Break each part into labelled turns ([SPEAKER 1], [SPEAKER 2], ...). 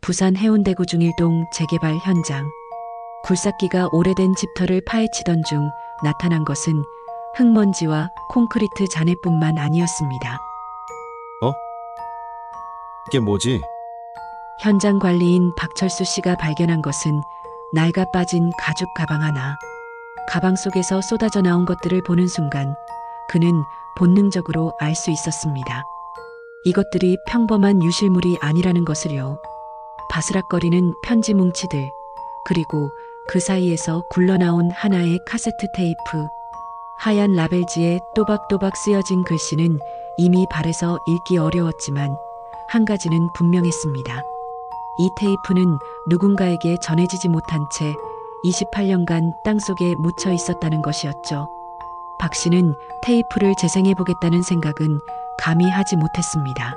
[SPEAKER 1] 부산 해운대구 중일동 재개발 현장. 굴삭기가 오래된 집터를 파헤치던 중 나타난 것은 흙먼지와 콘크리트 잔해뿐만 아니었습니다.
[SPEAKER 2] 이게 뭐지?
[SPEAKER 1] 현장 관리인 박철수 씨가 발견한 것은 낡아 빠진 가죽 가방 하나. 가방 속에서 쏟아져 나온 것들을 보는 순간 그는 본능적으로 알 수 있었습니다. 이것들이 평범한 유실물이 아니라는 것을요. 바스락거리는 편지 뭉치들, 그리고 그 사이에서 굴러나온 하나의 카세트 테이프. 하얀 라벨지에 또박또박 쓰여진 글씨는 이미 발에서 읽기 어려웠지만 한 가지는 분명했습니다. 이 테이프는 누군가에게 전해지지 못한 채 28년간 땅속에 묻혀 있었다는 것이었죠. 박 씨는 테이프를 재생해보겠다는 생각은 감히 하지 못했습니다.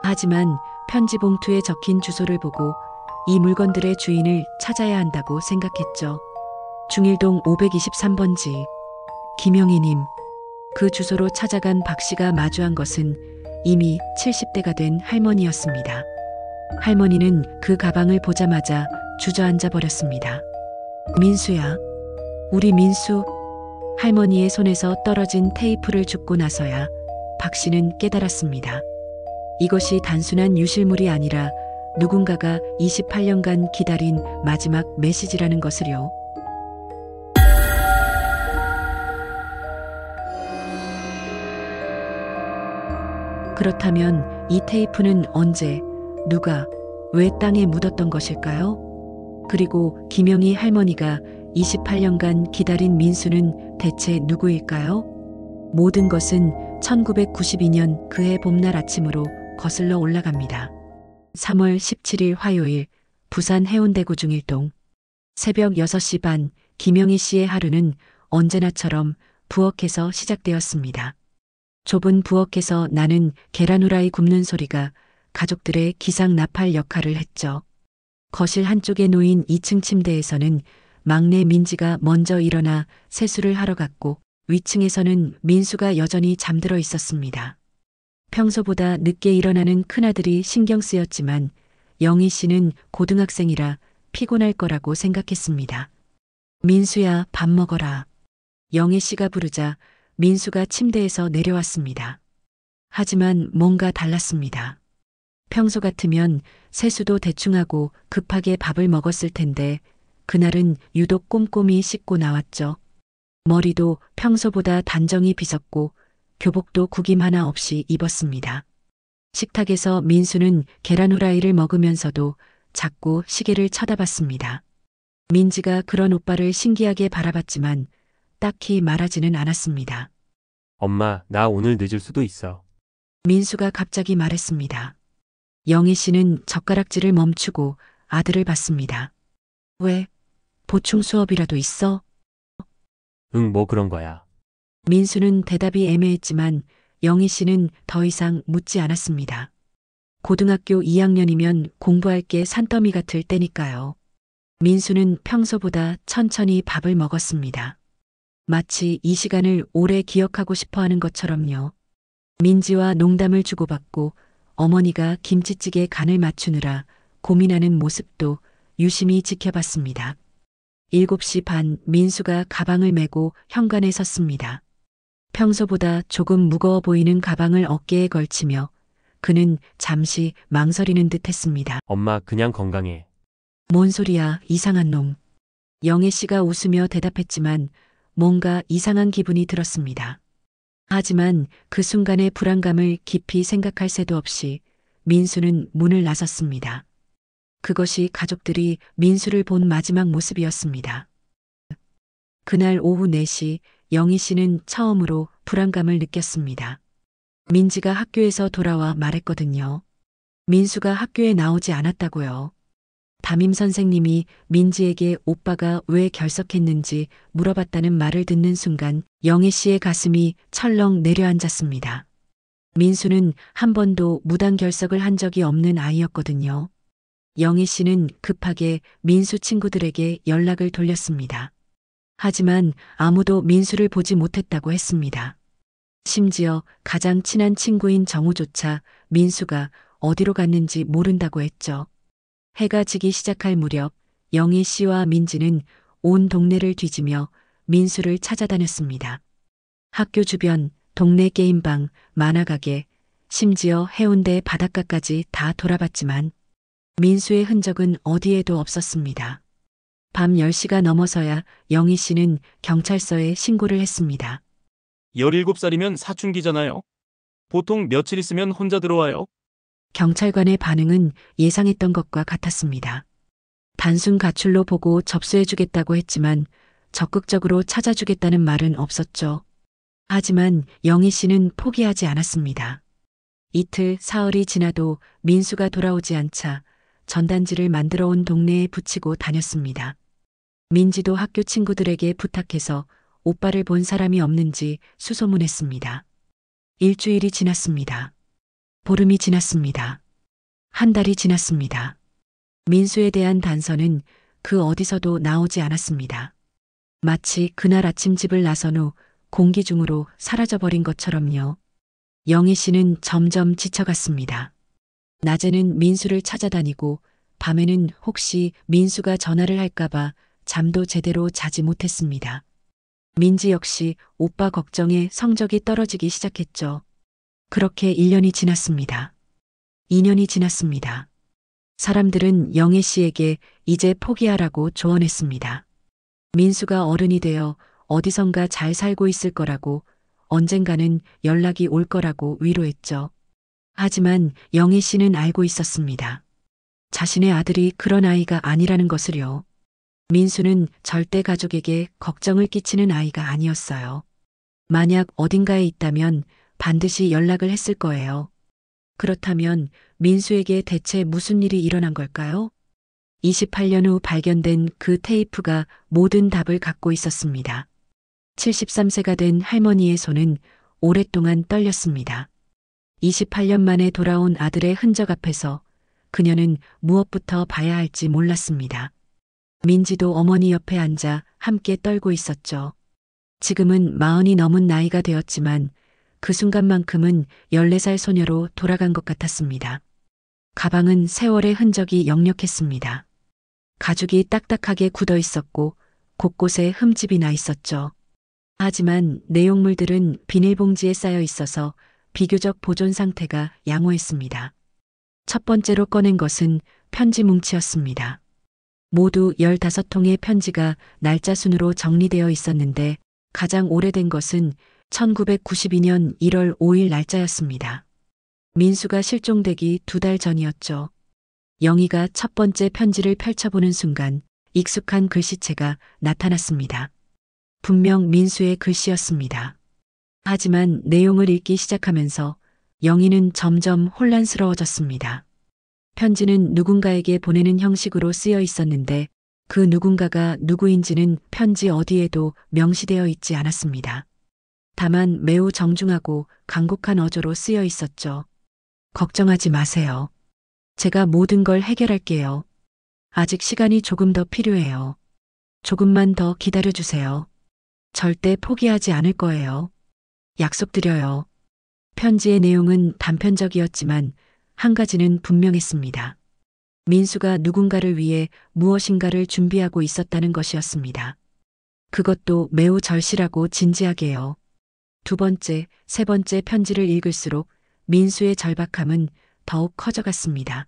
[SPEAKER 1] 하지만 편지 봉투에 적힌 주소를 보고 이 물건들의 주인을 찾아야 한다고 생각했죠. 중일동 523번지. 김영희님. 그 주소로 찾아간 박 씨가 마주한 것은 이미 70대가 된 할머니였습니다. 할머니는 그 가방을 보자마자 주저앉아 버렸습니다. 민수야. 우리 민수. 할머니의 손에서 떨어진 테이프를 줍고 나서야 박 씨는 깨달았습니다. 이것이 단순한 유실물이 아니라 누군가가 28년간 기다린 마지막 메시지라는 것을요. 그렇다면 이 테이프는 언제, 누가, 왜 땅에 묻었던 것일까요? 그리고 김영희 할머니가 28년간 기다린 민수는 대체 누구일까요? 모든 것은 1992년 그해 봄날 아침으로 거슬러 올라갑니다. 3월 17일 화요일, 부산 해운대구 중일동. 새벽 6시 반, 김영희 씨의 하루는 언제나처럼 부엌에서 시작되었습니다. 좁은 부엌에서 나는 계란 후라이 굽는 소리가 가족들의 기상 나팔 역할을 했죠. 거실 한쪽에 놓인 2층 침대에서는 막내 민지가 먼저 일어나 세수를 하러 갔고 위층에서는 민수가 여전히 잠들어 있었습니다. 평소보다 늦게 일어나는 큰아들이 신경 쓰였지만 영희 씨는 고등학생이라 피곤할 거라고 생각했습니다. 민수야, 밥 먹어라. 영희 씨가 부르자 민수가 침대에서 내려왔습니다. 하지만 뭔가 달랐습니다. 평소 같으면 세수도 대충 하고 급하게 밥을 먹었을 텐데 그날은 유독 꼼꼼히 씻고 나왔죠. 머리도 평소보다 단정히 빗었고 교복도 구김 하나 없이 입었습니다. 식탁에서 민수는 계란 후라이를 먹으면서도 자꾸 시계를 쳐다봤습니다. 민지가 그런 오빠를 신기하게 바라봤지만 딱히 말하지는 않았습니다.
[SPEAKER 3] 엄마, 나 오늘 늦을 수도 있어.
[SPEAKER 1] 민수가 갑자기 말했습니다. 영희 씨는 젓가락질을 멈추고 아들을 봤습니다. 왜? 보충 수업이라도 있어?
[SPEAKER 3] 응, 뭐 그런 거야.
[SPEAKER 1] 민수는 대답이 애매했지만 영희 씨는 더 이상 묻지 않았습니다. 고등학교 2학년이면 공부할 게 산더미 같을 때니까요. 민수는 평소보다 천천히 밥을 먹었습니다. 마치 이 시간을 오래 기억하고 싶어 하는 것처럼요. 민지와 농담을 주고받고 어머니가 김치찌개 간을 맞추느라 고민하는 모습도 유심히 지켜봤습니다. 7시 반 민수가 가방을 메고 현관에 섰습니다. 평소보다 조금 무거워 보이는 가방을 어깨에 걸치며 그는 잠시 망설이는 듯 했습니다.
[SPEAKER 3] 엄마, 그냥 건강해.
[SPEAKER 1] 뭔 소리야, 이상한 놈. 영애 씨가 웃으며 대답했지만 뭔가 이상한 기분이 들었습니다. 하지만 그 순간의 불안감을 깊이 생각할 새도 없이 민수는 문을 나섰습니다. 그것이 가족들이 민수를 본 마지막 모습이었습니다. 그날 오후 4시 영희 씨는 처음으로 불안감을 느꼈습니다. 민지가 학교에서 돌아와 말했거든요. 민수가 학교에 나오지 않았다고요. 담임 선생님이 민지에게 오빠가 왜 결석했는지 물어봤다는 말을 듣는 순간 영희 씨의 가슴이 철렁 내려앉았습니다. 민수는 한 번도 무단 결석을 한 적이 없는 아이였거든요. 영희 씨는 급하게 민수 친구들에게 연락을 돌렸습니다. 하지만 아무도 민수를 보지 못했다고 했습니다. 심지어 가장 친한 친구인 정우조차 민수가 어디로 갔는지 모른다고 했죠. 해가 지기 시작할 무렵 영희 씨와 민지는 온 동네를 뒤지며 민수를 찾아다녔습니다. 학교 주변, 동네 게임방, 만화가게, 심지어 해운대 바닷가까지 다 돌아봤지만 민수의 흔적은 어디에도 없었습니다. 밤 10시가 넘어서야 영희 씨는 경찰서에 신고를 했습니다.
[SPEAKER 2] 17살이면 사춘기잖아요. 보통 며칠 있으면 혼자 들어와요.
[SPEAKER 1] 경찰관의 반응은 예상했던 것과 같았습니다. 단순 가출로 보고 접수해주겠다고 했지만 적극적으로 찾아주겠다는 말은 없었죠. 하지만 영희 씨는 포기하지 않았습니다. 이틀, 사흘이 지나도 민수가 돌아오지 않자 전단지를 만들어 온 동네에 붙이고 다녔습니다. 민지도 학교 친구들에게 부탁해서 오빠를 본 사람이 없는지 수소문했습니다. 일주일이 지났습니다. 보름이 지났습니다. 한 달이 지났습니다. 민수에 대한 단서는 그 어디서도 나오지 않았습니다. 마치 그날 아침 집을 나선 후 공기 중으로 사라져버린 것처럼요. 영희 씨는 점점 지쳐갔습니다. 낮에는 민수를 찾아다니고 밤에는 혹시 민수가 전화를 할까봐 잠도 제대로 자지 못했습니다. 민지 역시 오빠 걱정에 성적이 떨어지기 시작했죠. 그렇게 1년이 지났습니다. 2년이 지났습니다. 사람들은 영애 씨에게 이제 포기하라고 조언했습니다. 민수가 어른이 되어 어디선가 잘 살고 있을 거라고, 언젠가는 연락이 올 거라고 위로했죠. 하지만 영애 씨는 알고 있었습니다. 자신의 아들이 그런 아이가 아니라는 것을요. 민수는 절대 가족에게 걱정을 끼치는 아이가 아니었어요. 만약 어딘가에 있다면 반드시 연락을 했을 거예요. 그렇다면 민수에게 대체 무슨 일이 일어난 걸까요? 28년 후 발견된 그 테이프가 모든 답을 갖고 있었습니다. 73세가 된 할머니의 손은 오랫동안 떨렸습니다. 28년 만에 돌아온 아들의 흔적 앞에서 그녀는 무엇부터 봐야 할지 몰랐습니다. 민지도 어머니 옆에 앉아 함께 떨고 있었죠. 지금은 40이 넘은 나이가 되었지만 그 순간만큼은 14살 소녀로 돌아간 것 같았습니다. 가방은 세월의 흔적이 역력했습니다. 가죽이 딱딱하게 굳어 있었고 곳곳에 흠집이 나 있었죠. 하지만 내용물들은 비닐봉지에 쌓여 있어서 비교적 보존 상태가 양호했습니다. 첫 번째로 꺼낸 것은 편지 뭉치였습니다. 모두 15통의 편지가 날짜 순으로 정리되어 있었는데 가장 오래된 것은 1992년 1월 5일 날짜였습니다. 민수가 실종되기 2달 전이었죠. 영희가 첫 번째 편지를 펼쳐보는 순간 익숙한 글씨체가 나타났습니다. 분명 민수의 글씨였습니다. 하지만 내용을 읽기 시작하면서 영희는 점점 혼란스러워졌습니다. 편지는 누군가에게 보내는 형식으로 쓰여 있었는데 그 누군가가 누구인지는 편지 어디에도 명시되어 있지 않았습니다. 다만 매우 정중하고 간곡한 어조로 쓰여 있었죠. 걱정하지 마세요. 제가 모든 걸 해결할게요. 아직 시간이 조금 더 필요해요. 조금만 더 기다려주세요. 절대 포기하지 않을 거예요. 약속드려요. 편지의 내용은 단편적이었지만 한 가지는 분명했습니다. 민수가 누군가를 위해 무엇인가를 준비하고 있었다는 것이었습니다. 그것도 매우 절실하고 진지하게요. 두 번째, 세 번째 편지를 읽을수록 민수의 절박함은 더욱 커져갔습니다.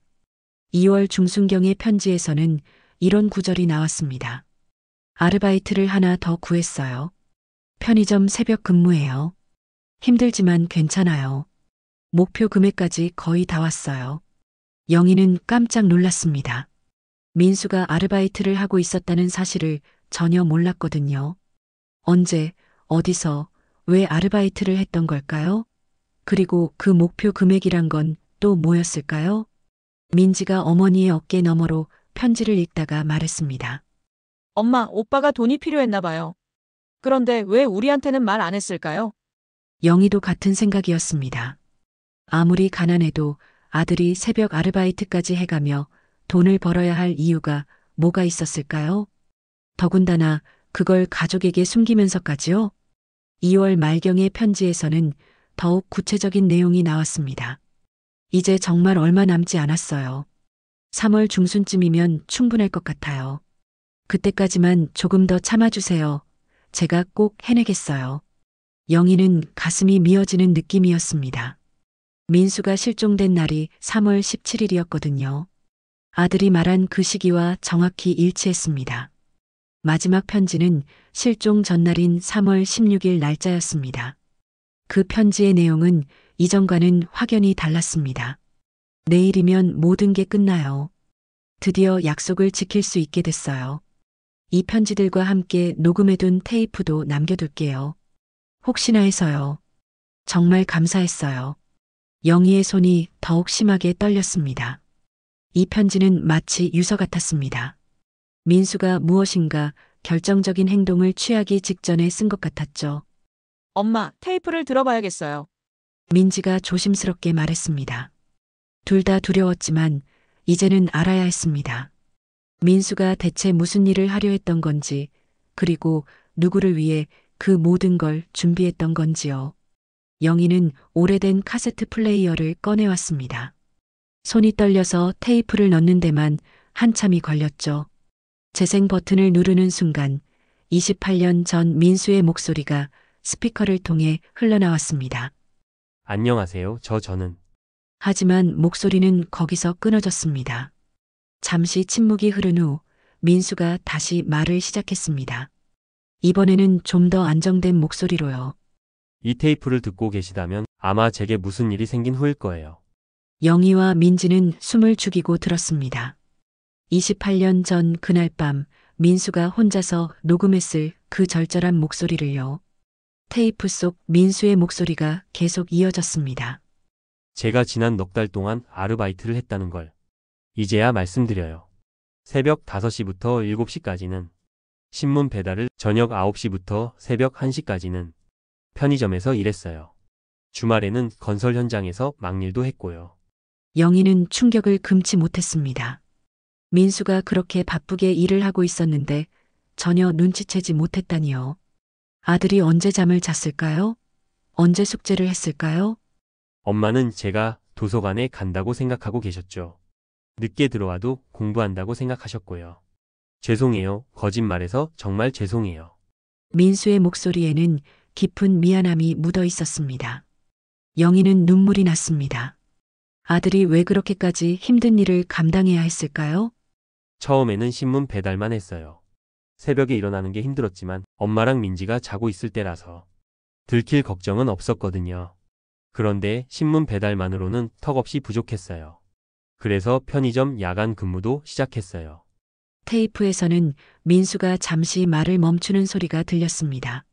[SPEAKER 1] 2월 중순경의 편지에서는 이런 구절이 나왔습니다. 아르바이트를 하나 더 구했어요. 편의점 새벽 근무예요. 힘들지만 괜찮아요. 목표 금액까지 거의 다 왔어요. 영희는 깜짝 놀랐습니다. 민수가 아르바이트를 하고 있었다는 사실을 전혀 몰랐거든요. 언제, 어디서, 왜 아르바이트를 했던 걸까요? 그리고 그 목표 금액이란 건 또 뭐였을까요? 민지가 어머니의 어깨 너머로 편지를 읽다가 말했습니다.
[SPEAKER 4] 엄마, 오빠가 돈이 필요했나 봐요. 그런데 왜 우리한테는 말 안 했을까요?
[SPEAKER 1] 영희도 같은 생각이었습니다. 아무리 가난해도 아들이 새벽 아르바이트까지 해가며 돈을 벌어야 할 이유가 뭐가 있었을까요? 더군다나 그걸 가족에게 숨기면서까지요? 2월 말경의 편지에서는 더욱 구체적인 내용이 나왔습니다. 이제 정말 얼마 남지 않았어요. 3월 중순쯤이면 충분할 것 같아요. 그때까지만 조금 더 참아주세요. 제가 꼭 해내겠어요. 영희는 가슴이 미어지는 느낌이었습니다. 민수가 실종된 날이 3월 17일이었거든요. 아들이 말한 그 시기와 정확히 일치했습니다. 마지막 편지는 실종 전날인 3월 16일 날짜였습니다. 그 편지의 내용은 이전과는 확연히 달랐습니다. 내일이면 모든 게 끝나요. 드디어 약속을 지킬 수 있게 됐어요. 이 편지들과 함께 녹음해둔 테이프도 남겨둘게요. 혹시나 해서요. 정말 감사했어요. 영희의 손이 더욱 심하게 떨렸습니다. 이 편지는 마치 유서 같았습니다. 민수가 무엇인가 결정적인 행동을 취하기 직전에 쓴 것 같았죠.
[SPEAKER 4] 엄마, 테이프를 들어봐야겠어요.
[SPEAKER 1] 민지가 조심스럽게 말했습니다. 둘 다 두려웠지만 이제는 알아야 했습니다. 민수가 대체 무슨 일을 하려 했던 건지, 그리고 누구를 위해 그 모든 걸 준비했던 건지요. 영희는 오래된 카세트 플레이어를 꺼내왔습니다. 손이 떨려서 테이프를 넣는 데만 한참이 걸렸죠. 재생 버튼을 누르는 순간 28년 전 민수의 목소리가 스피커를 통해 흘러나왔습니다.
[SPEAKER 3] 안녕하세요. 저는
[SPEAKER 1] 하지만 목소리는 거기서 끊어졌습니다. 잠시 침묵이 흐른 후 민수가 다시 말을 시작했습니다. 이번에는 좀 더 안정된 목소리로요.
[SPEAKER 3] 이 테이프를 듣고 계시다면 아마 제게 무슨 일이 생긴 후일 거예요.
[SPEAKER 1] 영희와 민지는 숨을 죽이고 들었습니다. 28년 전 그날 밤 민수가 혼자서 녹음했을 그 절절한 목소리를요. 테이프 속 민수의 목소리가 계속 이어졌습니다.
[SPEAKER 3] 제가 지난 넉 달 동안 아르바이트를 했다는 걸 이제야 말씀드려요. 새벽 5시부터 7시까지는 신문 배달을, 저녁 9시부터 새벽 1시까지는 편의점에서 일했어요. 주말에는 건설 현장에서 막일도 했고요.
[SPEAKER 1] 영희는 충격을 금치 못했습니다. 민수가 그렇게 바쁘게 일을 하고 있었는데 전혀 눈치채지 못했다니요. 아들이 언제 잠을 잤을까요? 언제 숙제를 했을까요?
[SPEAKER 3] 엄마는 제가 도서관에 간다고 생각하고 계셨죠. 늦게 들어와도 공부한다고 생각하셨고요. 죄송해요. 거짓말해서 정말 죄송해요.
[SPEAKER 1] 민수의 목소리에는 깊은 미안함이 묻어 있었습니다. 영희는 눈물이 났습니다. 아들이 왜 그렇게까지 힘든 일을 감당해야 했을까요?
[SPEAKER 3] 처음에는 신문 배달만 했어요. 새벽에 일어나는 게 힘들었지만 엄마랑 민지가 자고 있을 때라서 들킬 걱정은 없었거든요. 그런데 신문 배달만으로는 턱없이 부족했어요. 그래서 편의점 야간 근무도 시작했어요.
[SPEAKER 1] 테이프에서는 민수가 잠시 말을 멈추는 소리가 들렸습니다.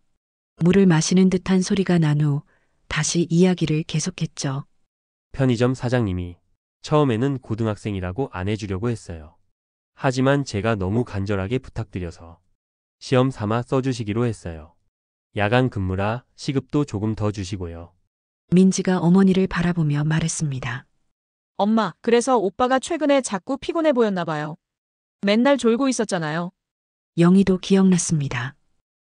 [SPEAKER 1] 물을 마시는 듯한 소리가 난 후 다시 이야기를 계속했죠.
[SPEAKER 3] 편의점 사장님이 처음에는 고등학생이라고 안 해주려고 했어요. 하지만 제가 너무 간절하게 부탁드려서 시험 삼아 써주시기로 했어요. 야간 근무라 시급도 조금 더 주시고요.
[SPEAKER 1] 민지가 어머니를 바라보며 말했습니다.
[SPEAKER 4] 엄마, 그래서 오빠가 최근에 자꾸 피곤해 보였나 봐요. 맨날 졸고 있었잖아요.
[SPEAKER 1] 영희도 기억났습니다.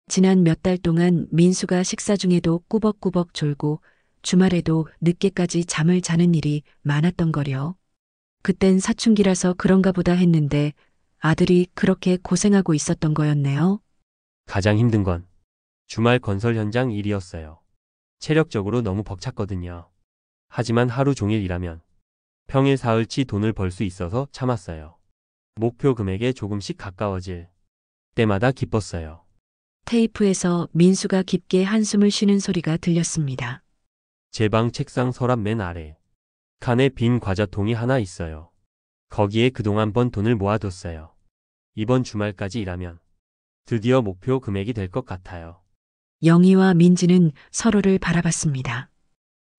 [SPEAKER 1] 지난 몇 달 동안 민수가 식사 중에도 꾸벅꾸벅 졸고 주말에도 늦게까지 잠을 자는 일이 많았던 거려. 그땐 사춘기라서 그런가 보다 했는데 아들이 그렇게 고생하고 있었던 거였네요.
[SPEAKER 3] 가장 힘든 건 주말 건설 현장 일이었어요. 체력적으로 너무 벅찼거든요. 하지만 하루 종일 일하면 평일 사흘치 돈을 벌 수 있어서 참았어요. 목표 금액에 조금씩 가까워질 때마다 기뻤어요.
[SPEAKER 1] 테이프에서 민수가 깊게 한숨을 쉬는 소리가 들렸습니다.
[SPEAKER 3] 제 방 책상 서랍 맨 아래 칸에 빈 과자통이 하나 있어요. 거기에 그동안 번 돈을 모아뒀어요. 이번 주말까지 일하면 드디어 목표 금액이 될 것 같아요.
[SPEAKER 1] 영희와 민지는 서로를 바라봤습니다.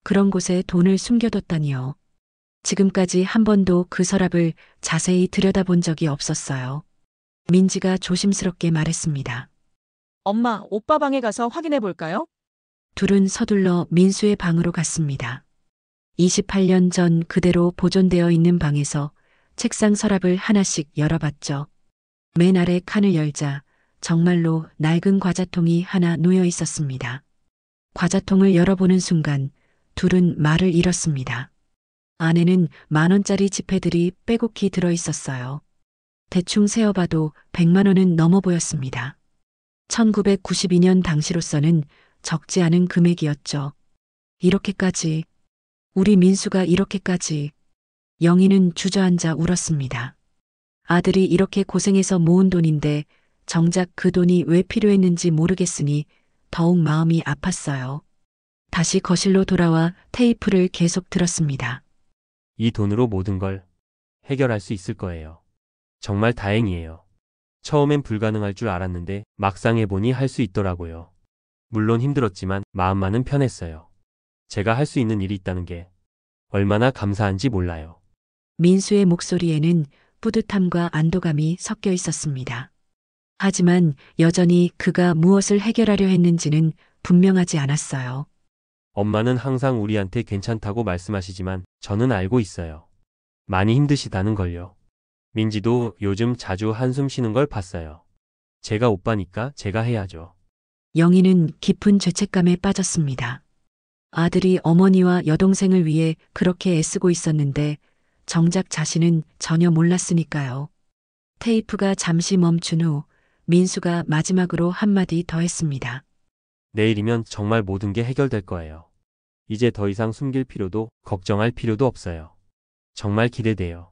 [SPEAKER 1] 그런 곳에 돈을 숨겨뒀다니요. 지금까지 한 번도 그 서랍을 자세히 들여다본 적이 없었어요. 민지가 조심스럽게 말했습니다.
[SPEAKER 4] 엄마, 오빠 방에 가서 확인해 볼까요?
[SPEAKER 1] 둘은 서둘러 민수의 방으로 갔습니다. 28년 전 그대로 보존되어 있는 방에서 책상 서랍을 하나씩 열어봤죠. 맨 아래 칸을 열자 정말로 낡은 과자통이 하나 놓여 있었습니다. 과자통을 열어보는 순간 둘은 말을 잃었습니다. 안에는 10,000원짜리 지폐들이 빼곡히 들어 있었어요. 대충 세어봐도 100만 원은 넘어 보였습니다. 1992년 당시로서는 적지 않은 금액이었죠. 이렇게까지, 우리 민수가 이렇게까지. 영희는 주저앉아 울었습니다. 아들이 이렇게 고생해서 모은 돈인데 정작 그 돈이 왜 필요했는지 모르겠으니 더욱 마음이 아팠어요. 다시 거실로 돌아와 테이프를 계속 들었습니다.
[SPEAKER 3] 이 돈으로 모든 걸 해결할 수 있을 거예요. 정말 다행이에요. 처음엔 불가능할 줄 알았는데 막상 해보니 할 수 있더라고요. 물론 힘들었지만 마음만은 편했어요. 제가 할 수 있는 일이 있다는 게 얼마나 감사한지 몰라요.
[SPEAKER 1] 민수의 목소리에는 뿌듯함과 안도감이 섞여 있었습니다. 하지만 여전히 그가 무엇을 해결하려 했는지는 분명하지 않았어요.
[SPEAKER 3] 엄마는 항상 우리한테 괜찮다고 말씀하시지만 저는 알고 있어요. 많이 힘드시다는 걸요. 민지도 요즘 자주 한숨 쉬는 걸 봤어요. 제가 오빠니까 제가 해야죠.
[SPEAKER 1] 영희는 깊은 죄책감에 빠졌습니다. 아들이 어머니와 여동생을 위해 그렇게 애쓰고 있었는데 정작 자신은 전혀 몰랐으니까요. 테이프가 잠시 멈춘 후 민수가 마지막으로 한마디 더 했습니다.
[SPEAKER 3] 내일이면 정말 모든 게 해결될 거예요. 이제 더 이상 숨길 필요도 걱정할 필요도 없어요. 정말 기대돼요.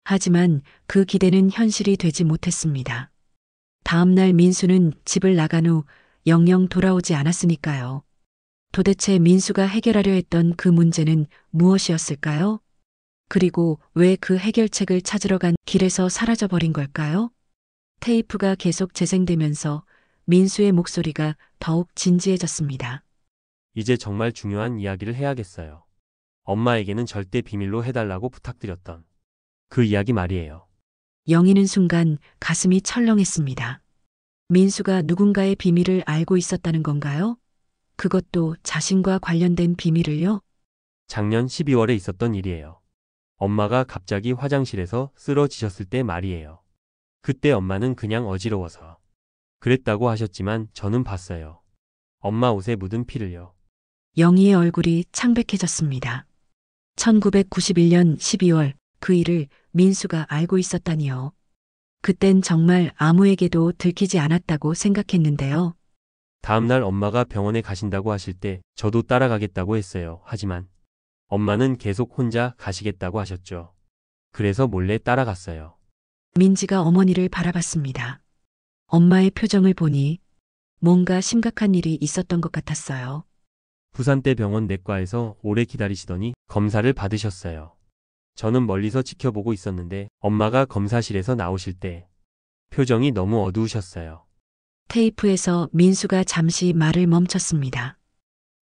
[SPEAKER 1] 하지만 그 기대는 현실이 되지 못했습니다. 다음 날 민수는 집을 나간 후 영영 돌아오지 않았으니까요. 도대체 민수가 해결하려 했던 그 문제는 무엇이었을까요? 그리고 왜 그 해결책을 찾으러 간 길에서 사라져버린 걸까요? 테이프가 계속 재생되면서 민수의 목소리가 더욱 진지해졌습니다.
[SPEAKER 3] 이제 정말 중요한 이야기를 해야겠어요. 엄마에게는 절대 비밀로 해달라고 부탁드렸던 그 이야기 말이에요.
[SPEAKER 1] 영희는 순간 가슴이 철렁했습니다. 민수가 누군가의 비밀을 알고 있었다는 건가요? 그것도 자신과 관련된 비밀을요?
[SPEAKER 3] 작년 12월에 있었던 일이에요. 엄마가 갑자기 화장실에서 쓰러지셨을 때 말이에요. 그때 엄마는 그냥 어지러워서 그랬다고 하셨지만 저는 봤어요. 엄마 옷에 묻은 피를요.
[SPEAKER 1] 영희의 얼굴이 창백해졌습니다. 1991년 12월 그 일을 민수가 알고 있었다니요. 그땐 정말 아무에게도 들키지 않았다고 생각했는데요.
[SPEAKER 3] 다음날 엄마가 병원에 가신다고 하실 때 저도 따라가겠다고 했어요. 하지만 엄마는 계속 혼자 가시겠다고 하셨죠. 그래서 몰래 따라갔어요.
[SPEAKER 1] 민지가 어머니를 바라봤습니다. 엄마의 표정을 보니 뭔가 심각한 일이 있었던 것 같았어요.
[SPEAKER 3] 부산대 병원 내과에서 오래 기다리시더니 검사를 받으셨어요. 저는 멀리서 지켜보고 있었는데 엄마가 검사실에서 나오실 때 표정이 너무 어두우셨어요.
[SPEAKER 1] 테이프에서 민수가 잠시 말을 멈췄습니다.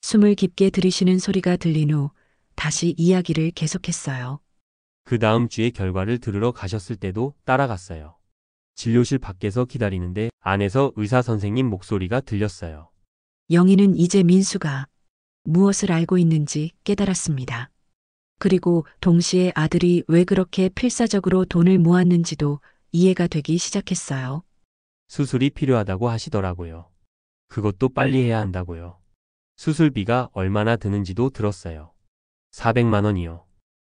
[SPEAKER 1] 숨을 깊게 들이쉬는 소리가 들린 후 다시 이야기를 계속했어요.
[SPEAKER 3] 그 다음 주에 결과를 들으러 가셨을 때도 따라갔어요. 진료실 밖에서 기다리는데 안에서 의사 선생님 목소리가 들렸어요.
[SPEAKER 1] 영희는 이제 민수가 무엇을 알고 있는지 깨달았습니다. 그리고 동시에 아들이 왜 그렇게 필사적으로 돈을 모았는지도 이해가 되기 시작했어요.
[SPEAKER 3] 수술이 필요하다고 하시더라고요. 그것도 빨리 해야 한다고요. 수술비가 얼마나 드는지도 들었어요. 400만 원이요.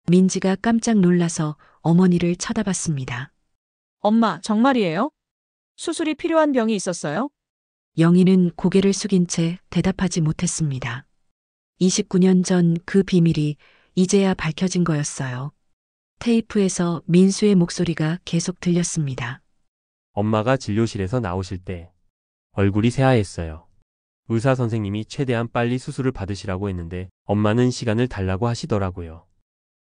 [SPEAKER 1] 민지가 깜짝 놀라서 어머니를 쳐다봤습니다.
[SPEAKER 4] 엄마, 정말이에요? 수술이 필요한 병이 있었어요?
[SPEAKER 1] 영희는 고개를 숙인 채 대답하지 못했습니다. 29년 전 그 비밀이 이제야 밝혀진 거였어요. 테이프에서 민수의 목소리가 계속 들렸습니다.
[SPEAKER 3] 엄마가 진료실에서 나오실 때 얼굴이 새하였어요. 의사 선생님이 최대한 빨리 수술을 받으시라고 했는데 엄마는 시간을 달라고 하시더라고요.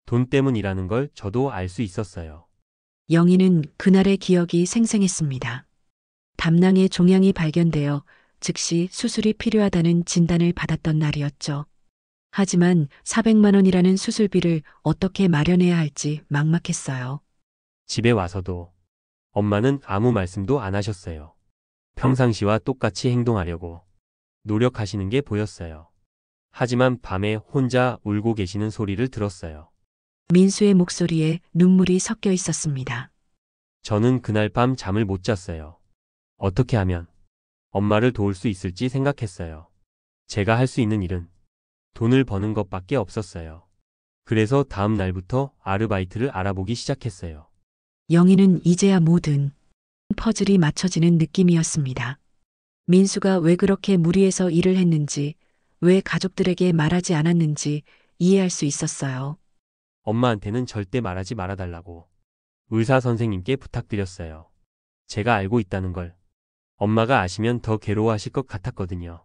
[SPEAKER 3] 돈 때문이라는 걸 저도 알 수 있었어요.
[SPEAKER 1] 영희는 그날의 기억이 생생했습니다. 담낭에 종양이 발견되어 즉시 수술이 필요하다는 진단을 받았던 날이었죠. 하지만 400만 원이라는 수술비를 어떻게 마련해야 할지 막막했어요.
[SPEAKER 3] 집에 와서도 엄마는 아무 말씀도 안 하셨어요. 평상시와 똑같이 행동하려고 노력하시는 게 보였어요. 하지만 밤에 혼자 울고 계시는 소리를 들었어요.
[SPEAKER 1] 민수의 목소리에 눈물이 섞여 있었습니다.
[SPEAKER 3] 저는 그날 밤 잠을 못 잤어요. 어떻게 하면 엄마를 도울 수 있을지 생각했어요. 제가 할 수 있는 일은 돈을 버는 것밖에 없었어요. 그래서 다음 날부터 아르바이트를 알아보기 시작했어요.
[SPEAKER 1] 영희는 이제야 모든 퍼즐이 맞춰지는 느낌이었습니다. 민수가 왜 그렇게 무리해서 일을 했는지, 왜 가족들에게 말하지 않았는지 이해할 수 있었어요.
[SPEAKER 3] 엄마한테는 절대 말하지 말아달라고 의사 선생님께 부탁드렸어요. 제가 알고 있다는 걸 엄마가 아시면 더 괴로워하실 것 같았거든요.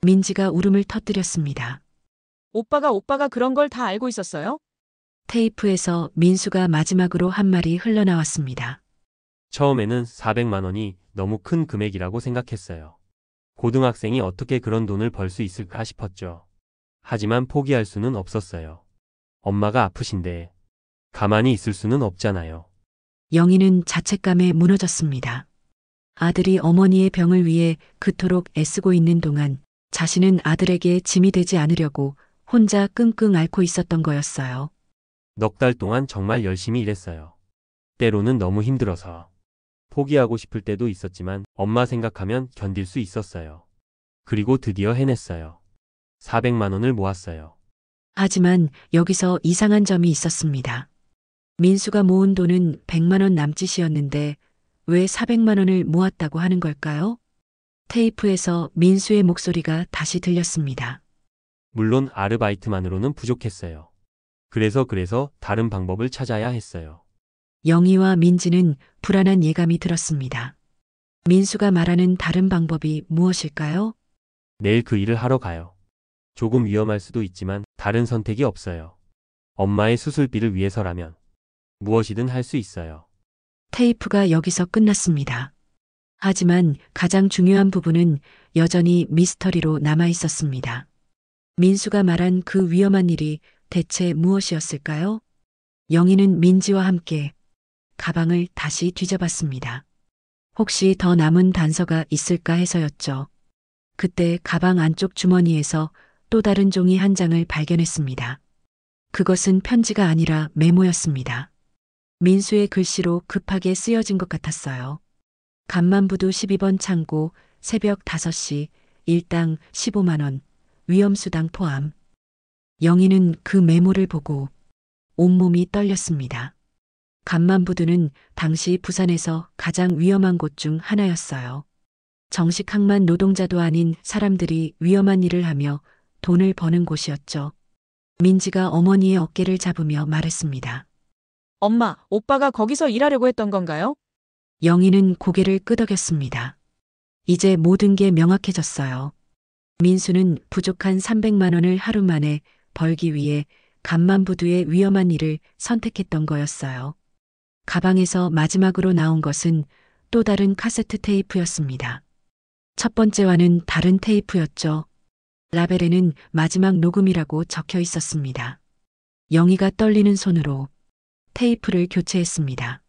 [SPEAKER 1] 민지가 울음을 터뜨렸습니다.
[SPEAKER 4] 오빠가 그런 걸 다 알고 있었어요?
[SPEAKER 1] 테이프에서 민수가 마지막으로 한 말이 흘러나왔습니다.
[SPEAKER 3] 처음에는 400만 원이 너무 큰 금액이라고 생각했어요. 고등학생이 어떻게 그런 돈을 벌 수 있을까 싶었죠. 하지만 포기할 수는 없었어요. 엄마가 아프신데 가만히 있을 수는 없잖아요.
[SPEAKER 1] 영희는 자책감에 무너졌습니다. 아들이 어머니의 병을 위해 그토록 애쓰고 있는 동안 자신은 아들에게 짐이 되지 않으려고 혼자 끙끙 앓고 있었던 거였어요.
[SPEAKER 3] 넉 달 동안 정말 열심히 일했어요. 때로는 너무 힘들어서 포기하고 싶을 때도 있었지만 엄마 생각하면 견딜 수 있었어요. 그리고 드디어 해냈어요. 400만 원을 모았어요.
[SPEAKER 1] 하지만 여기서 이상한 점이 있었습니다. 민수가 모은 돈은 100만 원 남짓이었는데 왜 400만 원을 모았다고 하는 걸까요? 테이프에서 민수의 목소리가 다시 들렸습니다.
[SPEAKER 3] 물론 아르바이트만으로는 부족했어요. 그래서 다른 방법을 찾아야 했어요.
[SPEAKER 1] 영희와 민지는 불안한 예감이 들었습니다. 민수가 말하는 다른 방법이 무엇일까요?
[SPEAKER 3] 내일 그 일을 하러 가요. 조금 위험할 수도 있지만 다른 선택이 없어요. 엄마의 수술비를 위해서라면 무엇이든 할 수 있어요.
[SPEAKER 1] 테이프가 여기서 끝났습니다. 하지만 가장 중요한 부분은 여전히 미스터리로 남아 있었습니다. 민수가 말한 그 위험한 일이 대체 무엇이었을까요? 영희는 민지와 함께 가방을 다시 뒤져봤습니다. 혹시 더 남은 단서가 있을까 해서였죠. 그때 가방 안쪽 주머니에서 또 다른 종이 한 장을 발견했습니다. 그것은 편지가 아니라 메모였습니다. 민수의 글씨로 급하게 쓰여진 것 같았어요. 간만부두 12번 창고 새벽 5시 일당 15만 원 위험수당 포함. 영희는 그 메모를 보고 온몸이 떨렸습니다. 간만부두는 당시 부산에서 가장 위험한 곳 중 하나였어요. 정식 항만 노동자도 아닌 사람들이 위험한 일을 하며 돈을 버는 곳이었죠. 민지가 어머니의 어깨를 잡으며 말했습니다.
[SPEAKER 4] 엄마, 오빠가 거기서 일하려고 했던 건가요?
[SPEAKER 1] 영희는 고개를 끄덕였습니다. 이제 모든 게 명확해졌어요. 민수는 부족한 300만 원을 하루 만에 벌기 위해 간만부두의 위험한 일을 선택했던 거였어요. 가방에서 마지막으로 나온 것은 또 다른 카세트 테이프였습니다. 첫 번째와는 다른 테이프였죠. 라벨에는 마지막 녹음이라고 적혀 있었습니다. 영희가 떨리는 손으로 테이프를 교체했습니다.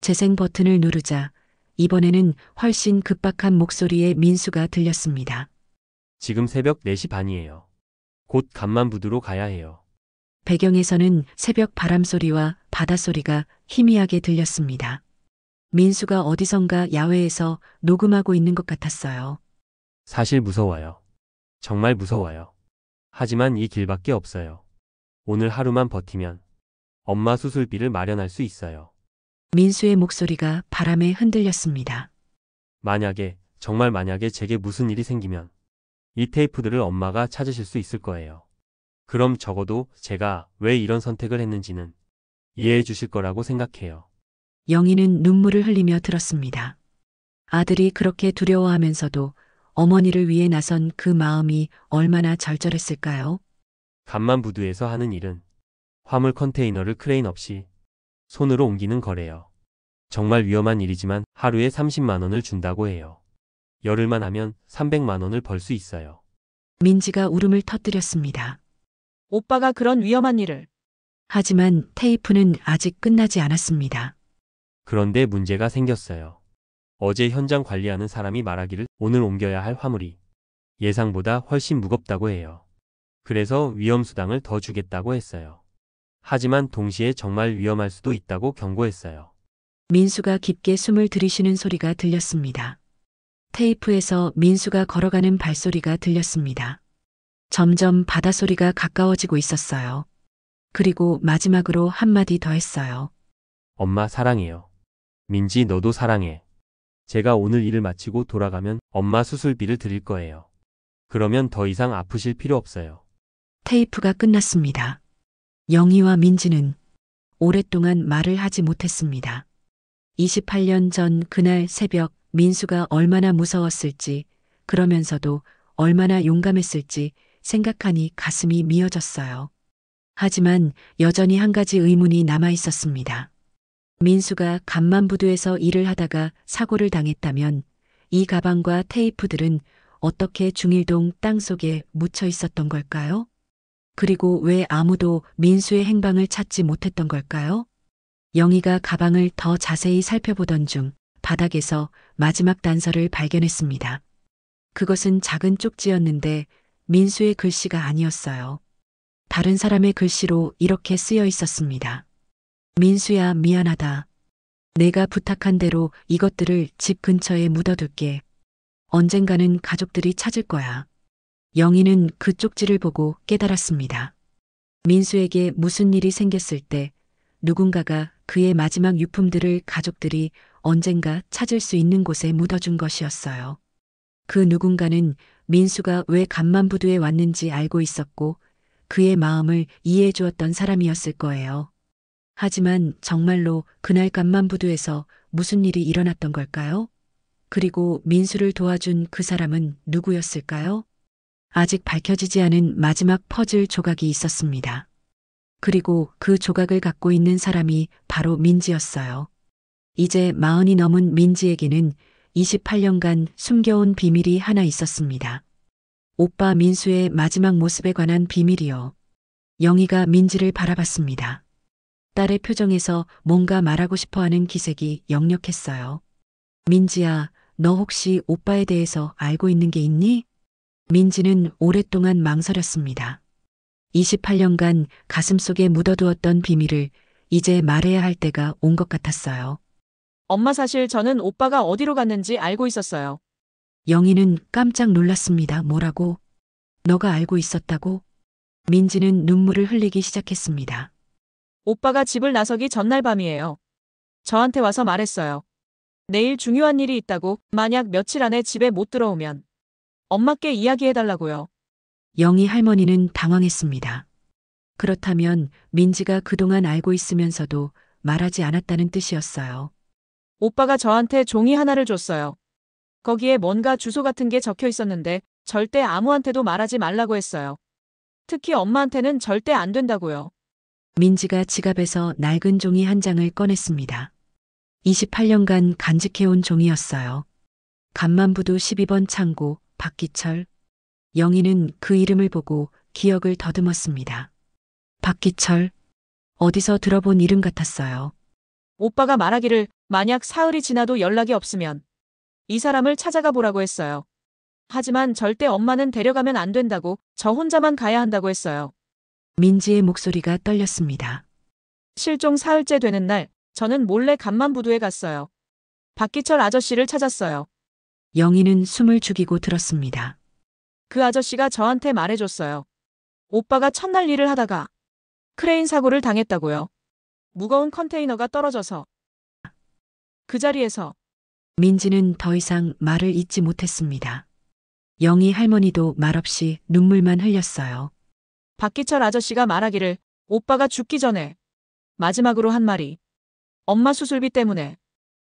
[SPEAKER 1] 재생 버튼을 누르자 이번에는 훨씬 급박한 목소리의 민수가 들렸습니다.
[SPEAKER 3] 지금 새벽 4시 반이에요. 곧 간만부두로 가야 해요.
[SPEAKER 1] 배경에서는 새벽 바람소리와 바닷소리가 희미하게 들렸습니다. 민수가 어디선가 야외에서 녹음하고 있는 것 같았어요.
[SPEAKER 3] 사실 무서워요. 정말 무서워요. 하지만 이 길밖에 없어요. 오늘 하루만 버티면 엄마 수술비를 마련할 수 있어요.
[SPEAKER 1] 민수의 목소리가 바람에 흔들렸습니다.
[SPEAKER 3] 만약에, 정말 만약에 제게 무슨 일이 생기면 이 테이프들을 엄마가 찾으실 수 있을 거예요. 그럼 적어도 제가 왜 이런 선택을 했는지는 이해해 주실 거라고 생각해요.
[SPEAKER 1] 영희는 눈물을 흘리며 들었습니다. 아들이 그렇게 두려워하면서도 어머니를 위해 나선 그 마음이 얼마나 절절했을까요?
[SPEAKER 3] 간만부두에서 하는 일은 화물 컨테이너를 크레인 없이 손으로 옮기는 거래요. 정말 위험한 일이지만 하루에 30만 원을 준다고 해요. 열흘만 하면 300만 원을 벌 수 있어요.
[SPEAKER 1] 민지가 울음을 터뜨렸습니다.
[SPEAKER 4] 오빠가 그런 위험한 일을.
[SPEAKER 1] 하지만 테이프는 아직 끝나지 않았습니다.
[SPEAKER 3] 그런데 문제가 생겼어요. 어제 현장 관리하는 사람이 말하기를 오늘 옮겨야 할 화물이 예상보다 훨씬 무겁다고 해요. 그래서 위험수당을 더 주겠다고 했어요. 하지만 동시에 정말 위험할 수도 있다고 경고했어요.
[SPEAKER 1] 민수가 깊게 숨을 들이쉬는 소리가 들렸습니다. 테이프에서 민수가 걸어가는 발소리가 들렸습니다. 점점 바다소리가 가까워지고 있었어요. 그리고 마지막으로 한마디 더 했어요.
[SPEAKER 3] 엄마 사랑해요. 민지 너도 사랑해. 제가 오늘 일을 마치고 돌아가면 엄마 수술비를 드릴 거예요. 그러면 더 이상 아프실 필요 없어요.
[SPEAKER 1] 테이프가 끝났습니다. 영희와 민지는 오랫동안 말을 하지 못했습니다. 28년 전 그날 새벽 민수가 얼마나 무서웠을지, 그러면서도 얼마나 용감했을지 생각하니 가슴이 미어졌어요. 하지만 여전히 한 가지 의문이 남아 있었습니다. 민수가 간만부두에서 일을 하다가 사고를 당했다면 이 가방과 테이프들은 어떻게 중일동 땅속에 묻혀 있었던 걸까요? 그리고 왜 아무도 민수의 행방을 찾지 못했던 걸까요? 영희가 가방을 더 자세히 살펴보던 중 바닥에서 마지막 단서를 발견했습니다. 그것은 작은 쪽지였는데 민수의 글씨가 아니었어요. 다른 사람의 글씨로 이렇게 쓰여 있었습니다. 민수야, 미안하다. 내가 부탁한 대로 이것들을 집 근처에 묻어둘게. 언젠가는 가족들이 찾을 거야. 영희는 그 쪽지를 보고 깨달았습니다. 민수에게 무슨 일이 생겼을 때 누군가가 그의 마지막 유품들을 가족들이 언젠가 찾을 수 있는 곳에 묻어준 것이었어요. 그 누군가는 민수가 왜 간만부두에 왔는지 알고 있었고 그의 마음을 이해해 주었던 사람이었을 거예요. 하지만 정말로 그날 간만부두에서 무슨 일이 일어났던 걸까요? 그리고 민수를 도와준 그 사람은 누구였을까요? 아직 밝혀지지 않은 마지막 퍼즐 조각이 있었습니다. 그리고 그 조각을 갖고 있는 사람이 바로 민지였어요. 이제 40이 넘은 민지에게는 28년간 숨겨온 비밀이 하나 있었습니다. 오빠 민수의 마지막 모습에 관한 비밀이요. 영희가 민지를 바라봤습니다. 딸의 표정에서 뭔가 말하고 싶어하는 기색이 역력했어요. 민지야, 너 혹시 오빠에 대해서 알고 있는 게 있니? 민지는 오랫동안 망설였습니다. 28년간 가슴속에 묻어두었던 비밀을 이제 말해야 할 때가 온 것 같았어요.
[SPEAKER 4] 엄마 사실 저는 오빠가 어디로 갔는지 알고 있었어요.
[SPEAKER 1] 영희는 깜짝 놀랐습니다. 뭐라고? 너가 알고 있었다고? 민지는 눈물을 흘리기 시작했습니다.
[SPEAKER 4] 오빠가 집을 나서기 전날 밤이에요. 저한테 와서 말했어요. 내일 중요한 일이 있다고, 만약 며칠 안에 집에 못 들어오면 엄마께 이야기해달라고요.
[SPEAKER 1] 영희 할머니는 당황했습니다. 그렇다면 민지가 그동안 알고 있으면서도 말하지 않았다는 뜻이었어요.
[SPEAKER 4] 오빠가 저한테 종이 하나를 줬어요. 거기에 뭔가 주소 같은 게 적혀 있었는데 절대 아무한테도 말하지 말라고 했어요. 특히 엄마한테는 절대 안 된다고요.
[SPEAKER 1] 민지가 지갑에서 낡은 종이 한 장을 꺼냈습니다. 28년간 간직해온 종이였어요. 간만부두 12번 창고 박기철. 영희는 그 이름을 보고 기억을 더듬었습니다. 박기철. 어디서 들어본 이름 같았어요.
[SPEAKER 4] 오빠가 말하기를 만약 사흘이 지나도 연락이 없으면 이 사람을 찾아가 보라고 했어요. 하지만 절대 엄마는 데려가면 안 된다고, 저 혼자만 가야 한다고 했어요.
[SPEAKER 1] 민지의 목소리가 떨렸습니다.
[SPEAKER 4] 실종 사흘째 되는 날, 저는 몰래 간만부두에 갔어요. 박기철 아저씨를 찾았어요.
[SPEAKER 1] 영희는 숨을 죽이고 들었습니다.
[SPEAKER 4] 그 아저씨가 저한테 말해줬어요. 오빠가 첫날 일을 하다가 크레인 사고를 당했다고요. 무거운 컨테이너가 떨어져서 그 자리에서.
[SPEAKER 1] 민지는 더 이상 말을 잇지 못했습니다. 영희 할머니도 말없이 눈물만 흘렸어요.
[SPEAKER 4] 박기철 아저씨가 말하기를 오빠가 죽기 전에 마지막으로 한 말이 엄마 수술비 때문에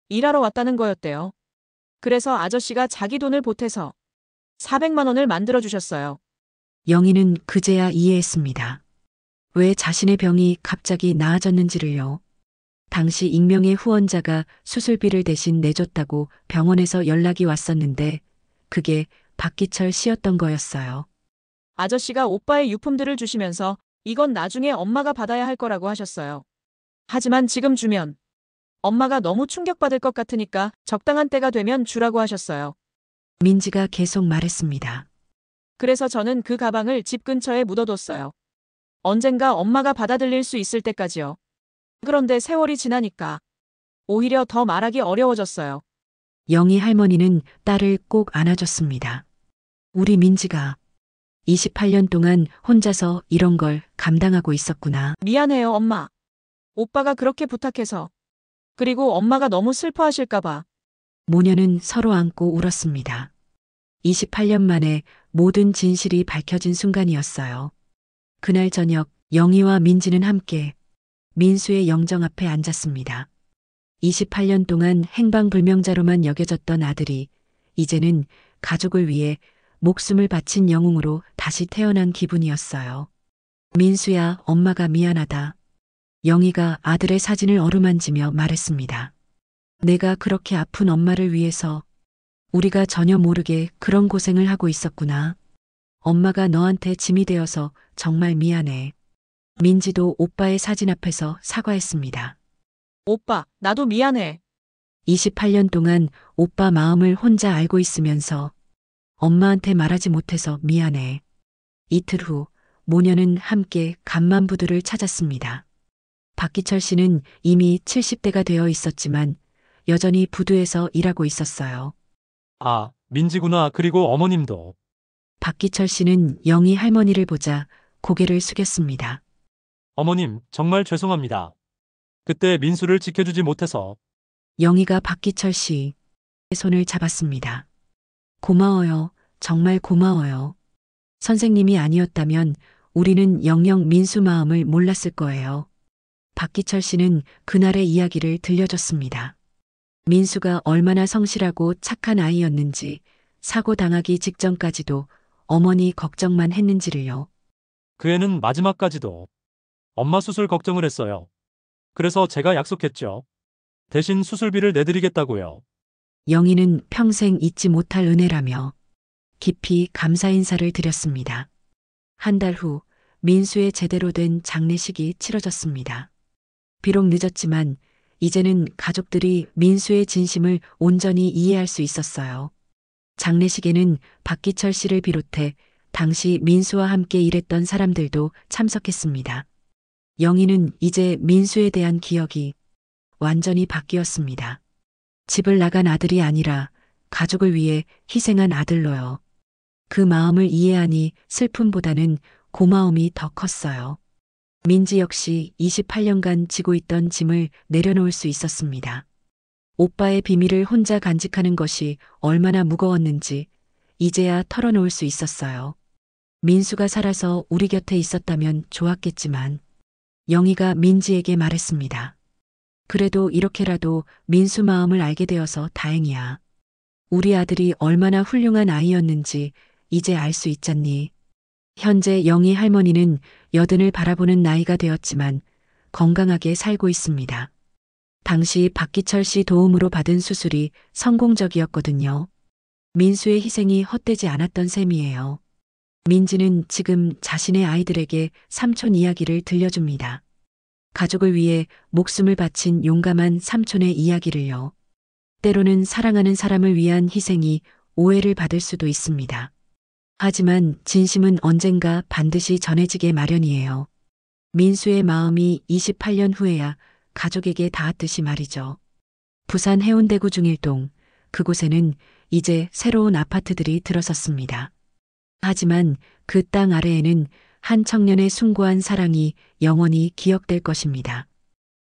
[SPEAKER 4] 일하러 왔다는 거였대요. 그래서 아저씨가 자기 돈을 보태서 400만 원을 만들어 주셨어요.
[SPEAKER 1] 영희는 그제야 이해했습니다. 왜 자신의 병이 갑자기 나아졌는지를요. 당시 익명의 후원자가 수술비를 대신 내줬다고 병원에서 연락이 왔었는데 그게 박기철 씨였던 거였어요.
[SPEAKER 4] 아저씨가 오빠의 유품들을 주시면서 이건 나중에 엄마가 받아야 할 거라고 하셨어요. 하지만 지금 주면 엄마가 너무 충격받을 것 같으니까 적당한 때가 되면 주라고 하셨어요.
[SPEAKER 1] 민지가 계속 말했습니다.
[SPEAKER 4] 그래서 저는 그 가방을 집 근처에 묻어뒀어요. 언젠가 엄마가 받아들일 수 있을 때까지요. 그런데 세월이 지나니까 오히려 더 말하기 어려워졌어요.
[SPEAKER 1] 영희 할머니는 딸을 꼭 안아줬습니다. 우리 민지가 28년 동안 혼자서 이런 걸 감당하고 있었구나.
[SPEAKER 4] 미안해요, 엄마. 오빠가 그렇게 부탁해서. 그리고 엄마가 너무 슬퍼하실까봐.
[SPEAKER 1] 모녀는 서로 안고 울었습니다. 28년 만에 모든 진실이 밝혀진 순간이었어요. 그날 저녁 영희와 민지는 함께 민수의 영정 앞에 앉았습니다. 28년 동안 행방불명자로만 여겨졌던 아들이 이제는 가족을 위해 목숨을 바친 영웅으로 다시 태어난 기분이었어요. 민수야, 엄마가 미안하다. 영희가 아들의 사진을 어루만지며 말했습니다. 내가 그렇게 아픈 엄마를 위해서 우리가 전혀 모르게 그런 고생을 하고 있었구나. 엄마가 너한테 짐이 되어서 정말 미안해. 민지도 오빠의 사진 앞에서 사과했습니다.
[SPEAKER 4] 오빠, 나도 미안해.
[SPEAKER 1] 28년 동안 오빠 마음을 혼자 알고 있으면서 엄마한테 말하지 못해서 미안해. 이틀 후 모녀는 함께 간만부두를 찾았습니다. 박기철 씨는 이미 70대가 되어 있었지만 여전히 부두에서 일하고 있었어요.
[SPEAKER 2] 아, 민지구나. 그리고 어머님도.
[SPEAKER 1] 박기철 씨는 영희 할머니를 보자 고개를 숙였습니다.
[SPEAKER 2] 어머님, 정말 죄송합니다. 그때 민수를 지켜주지 못해서.
[SPEAKER 1] 영희가 박기철 씨의 손을 잡았습니다. 고마워요. 정말 고마워요. 선생님이 아니었다면 우리는 영영 민수 마음을 몰랐을 거예요. 박기철 씨는 그날의 이야기를 들려줬습니다. 민수가 얼마나 성실하고 착한 아이였는지, 사고 당하기 직전까지도 어머니 걱정만 했는지를요.
[SPEAKER 2] 그 애는 마지막까지도 엄마 수술 걱정을 했어요. 그래서 제가 약속했죠. 대신 수술비를 내드리겠다고요.
[SPEAKER 1] 영희는 평생 잊지 못할 은혜라며 깊이 감사 인사를 드렸습니다. 한 달 후 민수의 제대로 된 장례식이 치러졌습니다. 비록 늦었지만 이제는 가족들이 민수의 진심을 온전히 이해할 수 있었어요. 장례식에는 박기철 씨를 비롯해 당시 민수와 함께 일했던 사람들도 참석했습니다. 영희는 이제 민수에 대한 기억이 완전히 바뀌었습니다. 집을 나간 아들이 아니라 가족을 위해 희생한 아들로요. 그 마음을 이해하니 슬픔보다는 고마움이 더 컸어요. 민지 역시 28년간 지고 있던 짐을 내려놓을 수 있었습니다. 오빠의 비밀을 혼자 간직하는 것이 얼마나 무거웠는지 이제야 털어놓을 수 있었어요. 민수가 살아서 우리 곁에 있었다면 좋았겠지만 영희가 민지에게 말했습니다. 그래도 이렇게라도 민수 마음을 알게 되어서 다행이야. 우리 아들이 얼마나 훌륭한 아이였는지 이제 알 수 있잖니. 현재 영희 할머니는 여든을 바라보는 나이가 되었지만 건강하게 살고 있습니다. 당시 박기철 씨 도움으로 받은 수술이 성공적이었거든요. 민수의 희생이 헛되지 않았던 셈이에요. 민지는 지금 자신의 아이들에게 삼촌 이야기를 들려줍니다. 가족을 위해 목숨을 바친 용감한 삼촌의 이야기를요. 때로는 사랑하는 사람을 위한 희생이 오해를 받을 수도 있습니다. 하지만 진심은 언젠가 반드시 전해지게 마련이에요. 민수의 마음이 28년 후에야 가족에게 닿았듯이 말이죠. 부산 해운대구 중일동, 그곳에는 이제 새로운 아파트들이 들어섰습니다. 하지만 그 땅 아래에는 한 청년의 숭고한 사랑이 영원히 기억될 것입니다.